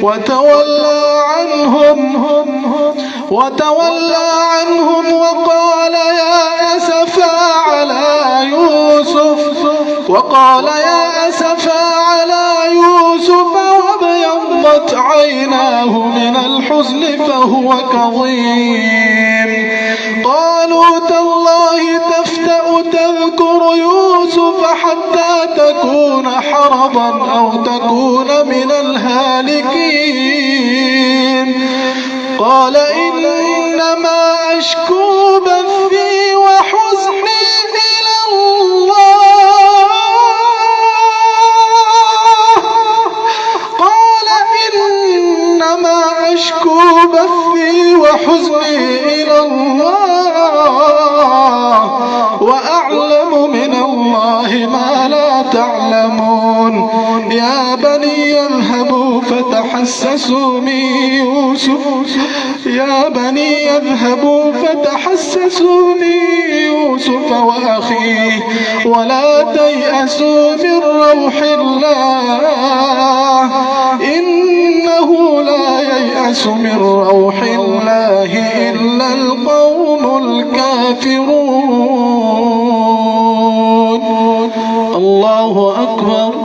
وتولى عنهم وقال يا أسفا على يوسف وابيضت عيناه من الحزن فهو كظيم. قالوا تالله تفتأ تذكر يوسف حتى تكون حرضا أو تكون من الهالكين. قال إنما أشكو بثي وحزني إلى الله. قال إنما أشكو بثي وحزني إلى الله وأعلم من الله ما لا تعلمون. يا بني اذهبوا فتحسسوا من يوسف وأخيه ولا تيأسوا من روح الله إنه لا ييأس من روح الله إلا القوم الكافرون. الله أكبر.